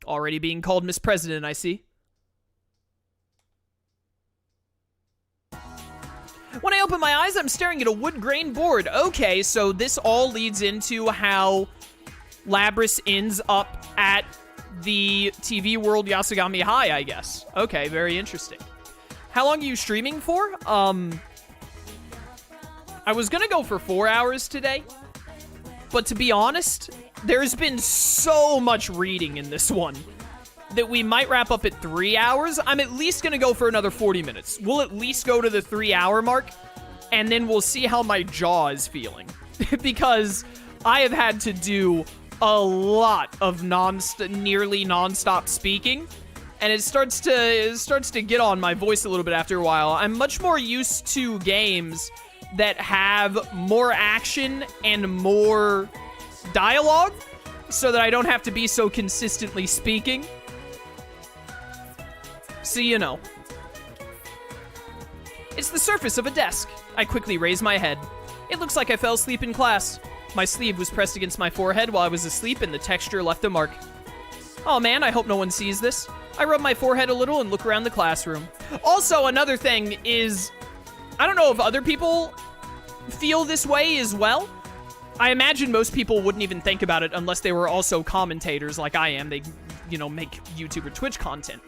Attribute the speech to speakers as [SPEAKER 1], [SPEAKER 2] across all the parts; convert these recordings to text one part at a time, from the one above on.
[SPEAKER 1] Already being called Miss President, I see. When I open my eyes, I'm staring at a wood grain board. Okay, so this all leads into how Labrys ends up at the TV World Yasugami High, I guess. Okay, very interesting. How long are you streaming for? I was gonna go for 4 hours today, but to be honest, there's been so much reading in this one that we might wrap up at 3 hours. I'm at least gonna go for another 40 minutes. We'll at least go to the 3-hour mark, and then we'll see how my jaw is feeling. Because I have had to do a lot of nearly non-stop speaking, and it starts to get on my voice a little bit after a while. I'm much more used to games that have more action and more dialogue, so that I don't have to be so consistently speaking. So, you know. It's the surface of a desk. I quickly raise my head. It looks like I fell asleep in class. My sleeve was pressed against my forehead while I was asleep, and the texture left a mark. Oh man, I hope no one sees this. I rub my forehead a little and look around the classroom. Also, another thing is, I don't know if other people feel this way as well. I imagine most people wouldn't even think about it unless they were also commentators like I am. They, you know, make YouTube or Twitch content.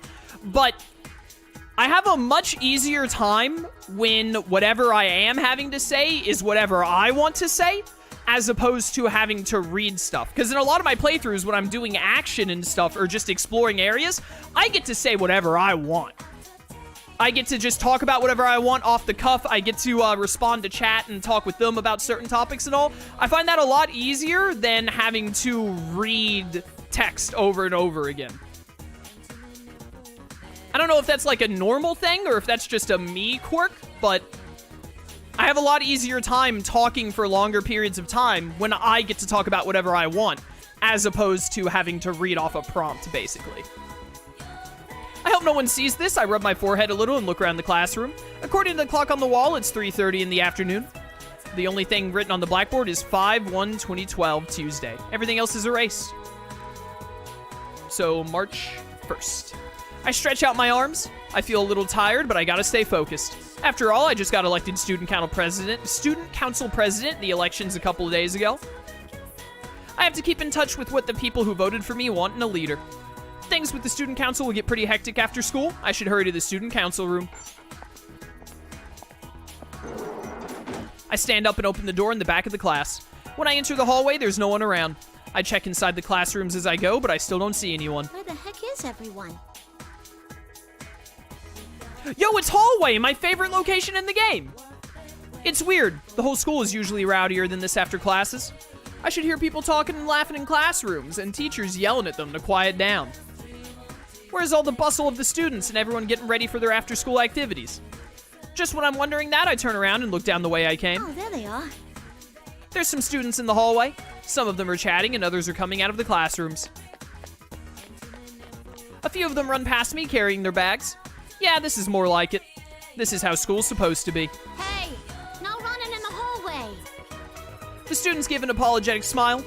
[SPEAKER 1] But I have a much easier time when whatever I am having to say is whatever I want to say, as opposed to having to read stuff. Because in a lot of my playthroughs, when I'm doing action and stuff, or just exploring areas, I get to say whatever I want. I get to just talk about whatever I want off the cuff. I get to respond to chat and talk with them about certain topics and all. I find that a lot easier than having to read text over and over again. I don't know if that's like a normal thing or if that's just a me quirk, but I have a lot easier time talking for longer periods of time when I get to talk about whatever I want, as opposed to having to read off a prompt, basically. I hope no one sees this. I rub my forehead a little and look around the classroom. According to the clock on the wall, it's 3:30 in the afternoon. The only thing written on the blackboard is 5/1/2012, Tuesday. Everything else is erased. So, March 1st. I stretch out my arms. I feel a little tired, but I gotta stay focused. After all, I just got elected student council president in the elections a couple of days ago. I have to keep in touch with what the people who voted for me want in a leader. Things with the student council will get pretty hectic after school. I should hurry to the student council room. I stand up and open the door in the back of the class. When I enter the hallway, there's no one around. I check inside the classrooms as I go, but I still don't see anyone.
[SPEAKER 2] Where the heck is everyone?
[SPEAKER 1] Yo, it's hallway, my favorite location in the game. It's weird. The whole school is usually rowdier than this after classes. I should hear people talking and laughing in classrooms and teachers yelling at them to quiet down. Where's all the bustle of the students and everyone getting ready for their after-school activities? Just when I'm wondering that, I turn around and look down the way I came.
[SPEAKER 2] Oh, there they are.
[SPEAKER 1] There's some students in the hallway. Some of them are chatting and others are coming out of the classrooms. A few of them run past me carrying their bags. Yeah, this is more like it. This is how school's supposed to be.
[SPEAKER 2] Hey, no running in the hallway.
[SPEAKER 1] The students give an apologetic smile,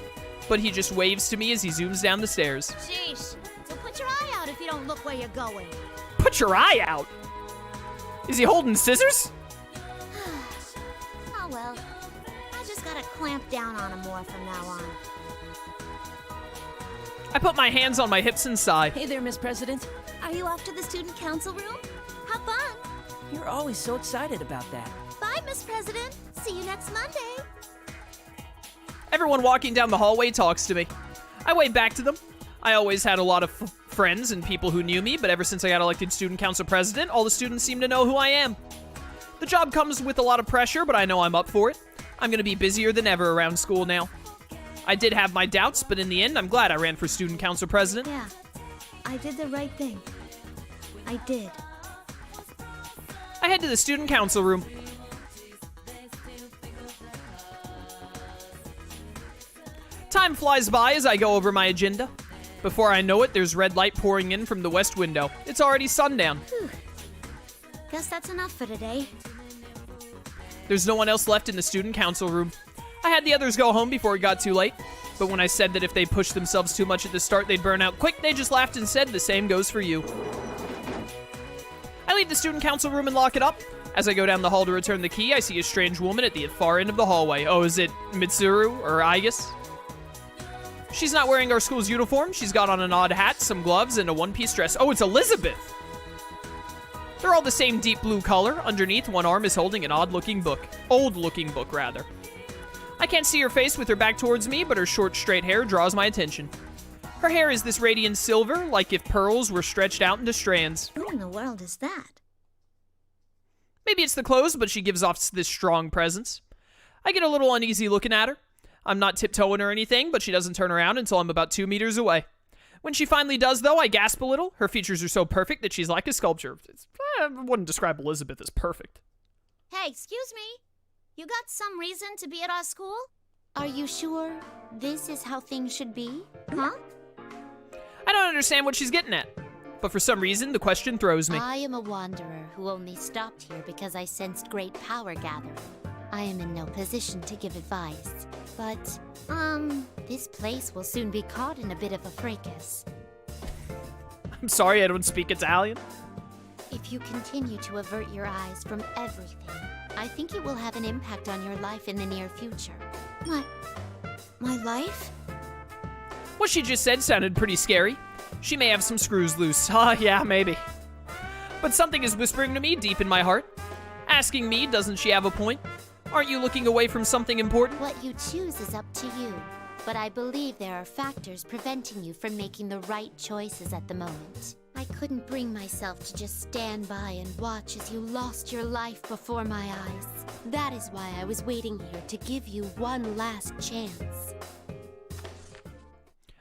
[SPEAKER 1] but he just waves to me as he zooms down the stairs.
[SPEAKER 2] Sheesh, so put your eye out if you don't look where you're going.
[SPEAKER 1] Put your eye out? Is he holding scissors?
[SPEAKER 2] Oh well, I just gotta clamp down on him more from now on.
[SPEAKER 1] I put my hands on my hips and sigh.
[SPEAKER 3] Hey there, Miss President.
[SPEAKER 2] Are you off to the student council room? Have fun.
[SPEAKER 3] You're always so excited about that.
[SPEAKER 2] Bye, Miss President. See you next Monday.
[SPEAKER 1] Everyone walking down the hallway talks to me. I wave back to them. I always had a lot of friends and people who knew me, but ever since I got elected student council president, all the students seem to know who I am. The job comes with a lot of pressure, but I know I'm up for it. I'm gonna be busier than ever around school now. I did have my doubts, but in the end, I'm glad I ran for student council president.
[SPEAKER 2] Yeah, I did the right thing. I did.
[SPEAKER 1] I head to the student council room. Time flies by as I go over my agenda. Before I know it, there's red light pouring in from the west window. It's already sundown.
[SPEAKER 2] Whew. Guess that's enough for today.
[SPEAKER 1] There's no one else left in the student council room. I had the others go home before it got too late. But when I said that if they pushed themselves too much at the start, they'd burn out quick, they just laughed and said the same goes for you. I leave the student council room and lock it up. As I go down the hall to return the key, I see a strange woman at the far end of the hallway. Oh, is it Mitsuru or Aigis? She's not wearing our school's uniform. She's got on an odd hat, some gloves, and a one-piece dress. Oh, it's Elizabeth! They're all the same deep blue color. Underneath, one arm is holding an odd-looking book. Old-looking book, rather. I can't see her face with her back towards me, but her short, straight hair draws my attention. Her hair is this radiant silver, like if pearls were stretched out into strands.
[SPEAKER 2] Who in the world is that?
[SPEAKER 1] Maybe it's the clothes, but she gives off this strong presence. I get a little uneasy looking at her. I'm not tiptoeing or anything, but she doesn't turn around until I'm about 2 meters away. When she finally does, though, I gasp a little. Her features are so perfect that she's like a sculpture. I wouldn't describe Elizabeth as perfect.
[SPEAKER 2] Hey, excuse me. You got some reason to be at our school? Are you sure this is how things should be? Huh?
[SPEAKER 1] I don't understand what she's getting at, but for some reason, the question throws me.
[SPEAKER 2] I am a wanderer who only stopped here because I sensed great power gathering. I am in no position to give advice, but, this place will soon be caught in a bit of a fracas.
[SPEAKER 1] I'm sorry, I don't speak Italian.
[SPEAKER 2] If you continue to avert your eyes from everything, I think it will have an impact on your life in the near future. My life?
[SPEAKER 1] What she just said sounded pretty scary. She may have some screws loose. Yeah, maybe. But something is whispering to me deep in my heart, asking me, doesn't she have a point? Aren't you looking away from something important?
[SPEAKER 2] What you choose is up to you, but I believe there are factors preventing you from making the right choices at the moment. I couldn't bring myself to just stand by and watch as you lost your life before my eyes. That is why I was waiting here to give you one last chance.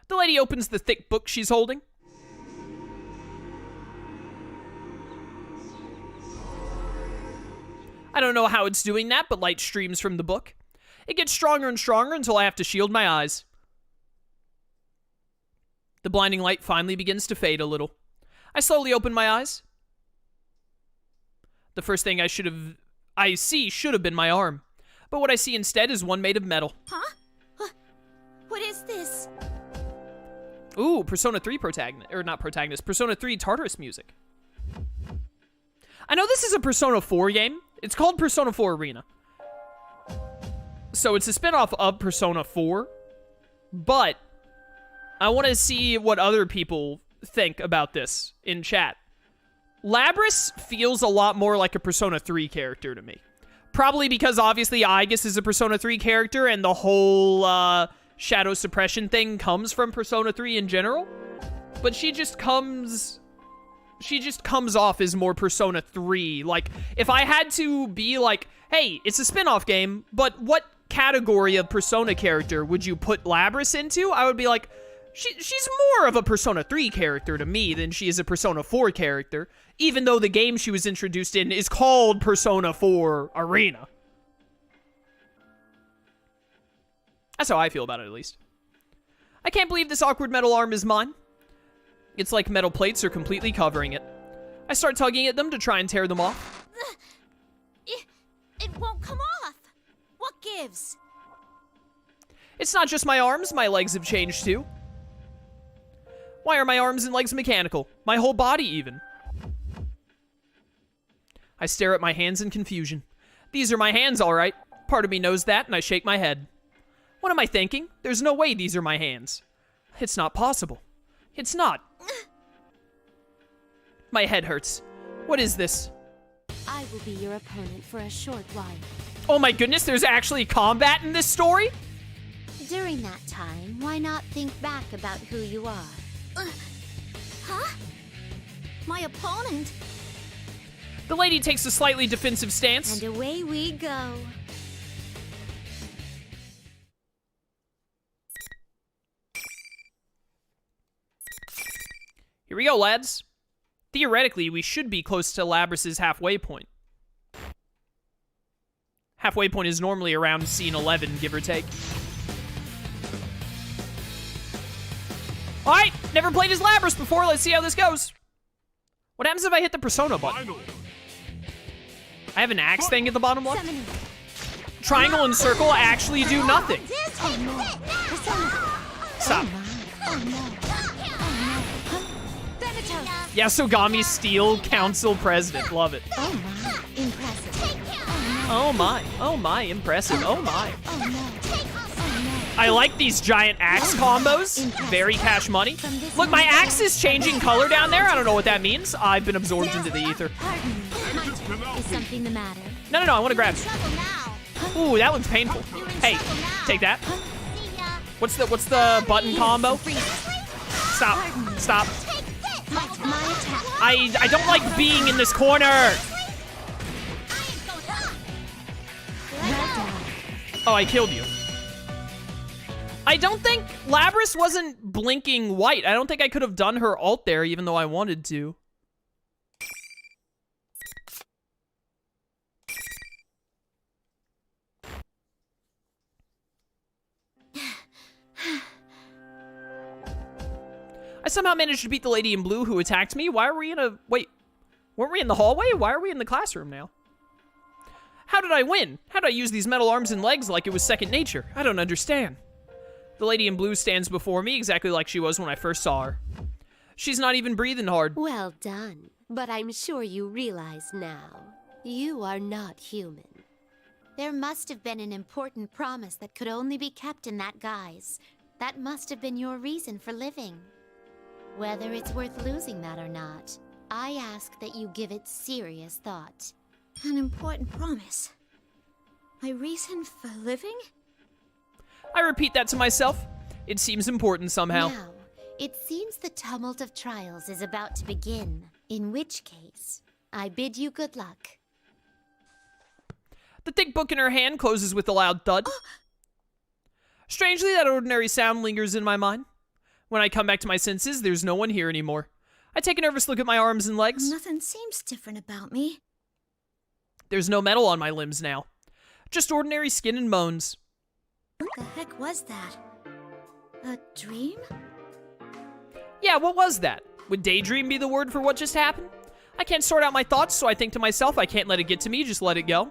[SPEAKER 1] The lady opens the thick book she's holding. I don't know how it's doing that, but light streams from the book. It gets stronger and stronger until I have to shield my eyes. The blinding light finally begins to fade a little. I slowly open my eyes. The first thing I see should have been my arm, but what I see instead is one made of metal.
[SPEAKER 2] Huh? What is this?
[SPEAKER 1] Ooh, Persona 3 Persona 3 Tartarus music. I know this is a Persona 4 game. It's called Persona 4 Arena. So it's a spin-off of Persona 4, but I want to see what other people think about this in chat. Labrys feels a lot more like a Persona 3 character to me. Probably because obviously Aigis is a Persona 3 character and the whole shadow suppression thing comes from Persona 3 in general. But she just comes off as more Persona 3. Like, if I had to be like, hey, it's a spin-off game, but what category of Persona character would you put Labrys into? I would be like, she's more of a Persona 3 character to me than she is a Persona 4 character, even though the game she was introduced in is called Persona 4 Arena. That's how I feel about it, at least. I can't believe this awkward metal arm is mine. It's like metal plates are completely covering it. I start tugging at them to try and tear them off.
[SPEAKER 2] It won't come off. What gives?
[SPEAKER 1] It's not just my arms, my legs have changed too. Why are my arms and legs mechanical? My whole body even. I stare at my hands in confusion. These are my hands, all right. Part of me knows that, and I shake my head. What am I thinking? There's no way these are my hands. It's not possible. It's not. My head hurts. What is this?
[SPEAKER 2] I will be your opponent for a short while.
[SPEAKER 1] Oh my goodness, there's actually combat in this story?
[SPEAKER 2] During that time, why not think back about who you are? Huh? My opponent?
[SPEAKER 1] The lady takes a slightly defensive stance.
[SPEAKER 2] And away we go.
[SPEAKER 1] Here we go, lads. Theoretically, we should be close to Labrys' halfway point. Halfway point is normally around scene 11, give or take. Alright, never played as Labrys before. Let's see how this goes. What happens if I hit the Persona button? I have an axe thing at the bottom left. Triangle and circle actually do nothing.
[SPEAKER 2] Oh no, this
[SPEAKER 1] Stop.
[SPEAKER 2] Oh no. Thanatos.
[SPEAKER 1] Yasogami Steel Council President. Love it.
[SPEAKER 2] Oh my. Impressive.
[SPEAKER 1] Oh my. Oh my. Impressive. Oh my.
[SPEAKER 2] Oh no.
[SPEAKER 1] I like these giant axe combos. Very cash money. Look, my axe is changing color down there. I don't know what that means. I've been absorbed into the ether.
[SPEAKER 2] Pardon me. Is something the matter?
[SPEAKER 1] No, I want to grab it. Ooh, that looks painful. Hey, take that. What's the button combo? Stop. Stop.
[SPEAKER 2] My attack.
[SPEAKER 1] I don't like being in this corner.
[SPEAKER 2] Well done.
[SPEAKER 1] Oh, I killed you. I don't think Labrys wasn't blinking white. I don't think I could have done her ult there even though I wanted to. I somehow managed to beat the lady in blue who attacked me. Why are we in a... Wait, weren't we in the hallway? Why are we in the classroom now? How did I win? How did I use these metal arms and legs like it was second nature? I don't understand. The lady in blue stands before me exactly like she was when I first saw her. She's not even breathing hard.
[SPEAKER 2] Well done. But I'm sure you realize now, you are not human. There must have been an important promise that could only be kept in that guise. That must have been your reason for living. Whether it's worth losing that or not, I ask that you give it serious thought.
[SPEAKER 4] An important promise. My reason for living?
[SPEAKER 1] I repeat that to myself. It seems important somehow.
[SPEAKER 2] Now, it seems the tumult of trials is about to begin. In which case, I bid you good luck.
[SPEAKER 1] The thick book in her hand closes with a loud thud. Strangely, that ordinary sound lingers in my mind. When I come back to my senses, there's no one here anymore. I take a nervous look at my arms and legs.
[SPEAKER 4] Nothing seems different about me.
[SPEAKER 1] There's no metal on my limbs now. Just ordinary skin and bones.
[SPEAKER 4] What the heck was that? A dream?
[SPEAKER 1] Yeah, what was that? Would daydream be the word for what just happened? I can't sort out my thoughts, so I think to myself, I can't let it get to me, just let it go.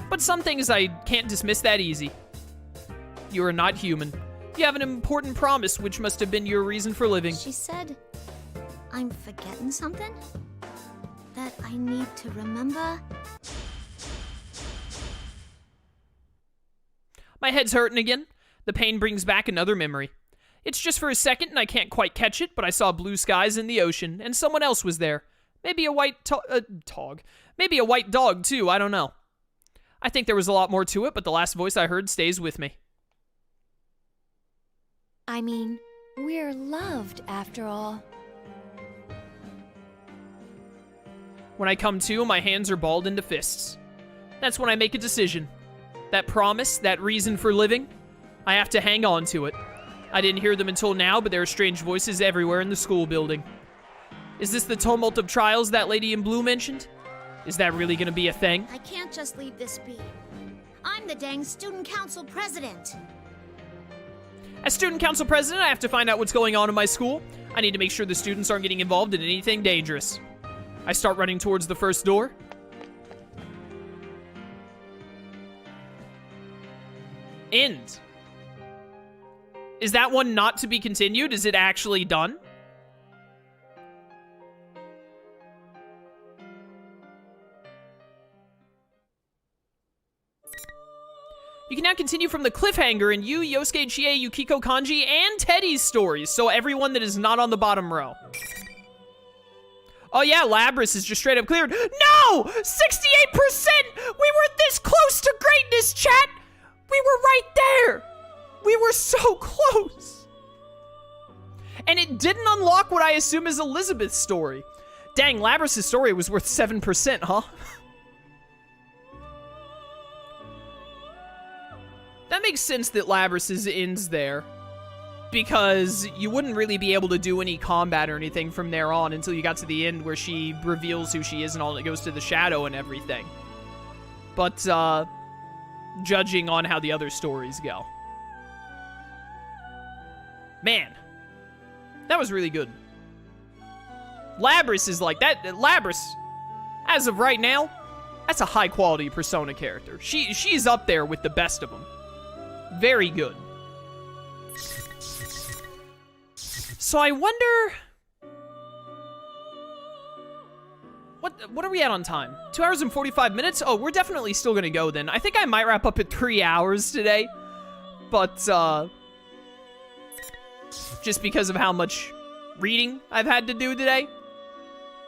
[SPEAKER 1] But some things I can't dismiss that easy. You are not human. You have an important promise, which must have been your reason for living.
[SPEAKER 4] She said, I'm forgetting something? That I need to remember?
[SPEAKER 1] My head's hurting again. The pain brings back another memory. It's just for a second and I can't quite catch it, but I saw blue skies in the ocean and someone else was there. Maybe a white dog. Maybe a white dog too, I don't know. I think there was a lot more to it, but the last voice I heard stays with me.
[SPEAKER 4] I mean, we're loved after all.
[SPEAKER 1] When I come to, my hands are balled into fists. That's when I make a decision. That promise, that reason for living, I have to hang on to it. I didn't hear them until now, but there are strange voices everywhere in the school building. Is this the tumult of trials that lady in blue mentioned? Is that really gonna be a thing?
[SPEAKER 4] I can't just leave this be. I'm the dang student council president.
[SPEAKER 1] As student council president, I have to find out what's going on in my school. I need to make sure the students aren't getting involved in anything dangerous. I start running towards the first door. End. Is that one not to be continued? Is it actually done? You can now continue from the cliffhanger in Yu, Yosuke, Chie, Yukiko, Kanji, and Teddy's stories, so everyone that is not on the bottom row. Oh yeah, Labrys is just straight up cleared. No! 68%! We were this close to greatness, chat! We were right there! We were so close! And it didn't unlock what I assume is Elizabeth's story. Dang, Labrys' story was worth 7%, huh? That makes sense that Labrys' ends there. Because you wouldn't really be able to do any combat or anything from there on until you got to the end where she reveals who she is and all, and it goes to the shadow and everything. But, judging on how the other stories go. Man, that was really good. Labrys is like that. Labrys, as of right now, that's a high quality Persona character. She's up there with the best of them. Very good. So I wonder... What are we at on time? 2 hours and 45 minutes? Oh, we're definitely still gonna go then. I think I might wrap up at 3 hours today. But, just because of how much reading I've had to do today.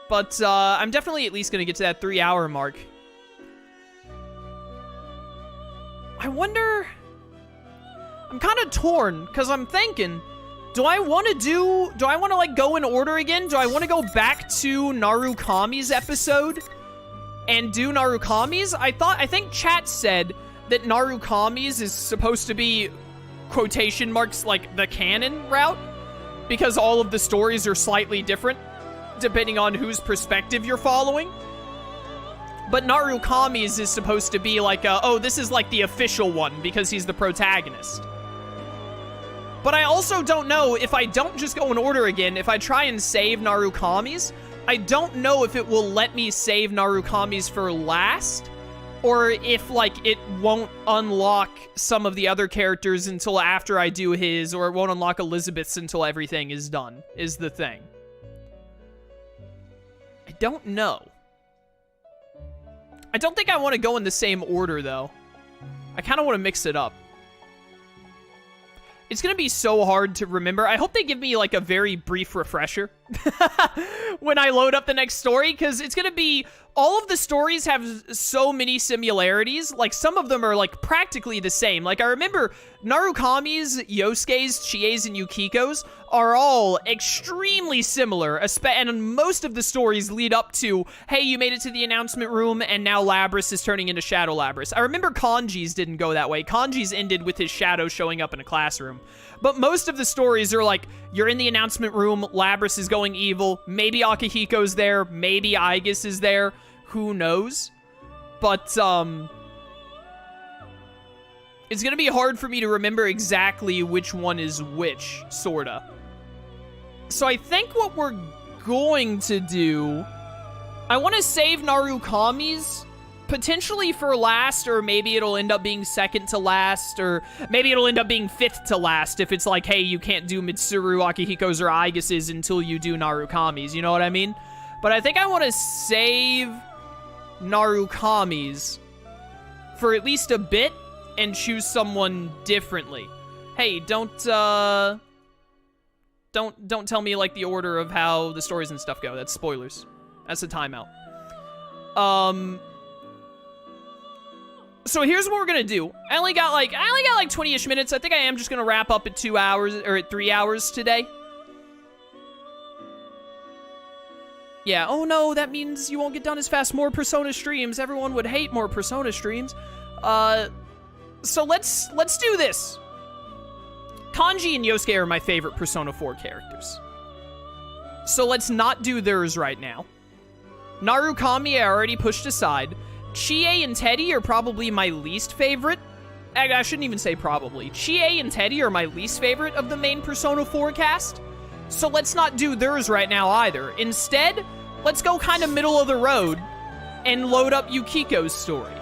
[SPEAKER 1] But, I'm definitely at least gonna get to that 3 hour mark. I wonder... I'm kind of torn, because I'm thinking... Do I want to, like, go in order again? Do I want to go back to Narukami's episode and do Narukami's? I think chat said that Narukami's is supposed to be, quotation marks, like, the canon route, because all of the stories are slightly different, depending on whose perspective you're following. But Narukami's is supposed to be like, oh, this is like the official one, because he's the protagonist. But I also don't know if I don't just go in order again, if I try and save Narukami's, I don't know if it will let me save Narukami's for last, or if, like, it won't unlock some of the other characters until after I do his, or it won't unlock Elizabeth's until everything is done, is the thing. I don't know. I don't think I want to go in the same order, though. I kind of want to mix it up. It's going to be so hard to remember. I hope they give me, like, a very brief refresher when I load up the next story, because it's going to be... All of the stories have so many similarities. Like, some of them are, like, practically the same. Like, I remember Narukami's, Yosuke's, Chie's, and Yukiko's are all extremely similar. And most of the stories lead up to, hey, you made it to the announcement room, and now Labrys is turning into Shadow Labrys. I remember Kanji's didn't go that way. Kanji's ended with his shadow showing up in a classroom. But most of the stories are like, you're in the announcement room, Labrys is going evil, maybe Akihiko's there, maybe Aigis is there, who knows? But, it's gonna be hard for me to remember exactly which one is which, sorta. So I think what we're going to do, I want to save Narukami's potentially for last, or maybe it'll end up being second to last, or maybe it'll end up being fifth to last if it's like, hey, you can't do Mitsuru, Akihiko's, or Aigis's until you do Narukami's, you know what I mean? But I think I want to save Narukami's for at least a bit and choose someone differently. Hey, don't tell me, like, the order of how the stories and stuff go. That's spoilers. That's a timeout. So here's what we're gonna do. I only got like 20-ish minutes. I think I am just gonna wrap up at 2 hours, or at 3 hours today. Yeah, oh no, that means you won't get done as fast. More Persona streams. Everyone would hate more Persona streams. So let's do this. Kanji and Yosuke are my favorite Persona 4 characters. So let's not do theirs right now. Narukami I already pushed aside. Chie and Teddy are probably my least favorite. I shouldn't even say probably. Chie and Teddy are my least favorite of the main Persona 4 cast. So let's not do theirs right now either. Instead, let's go kind of middle of the road and load up Yukiko's story.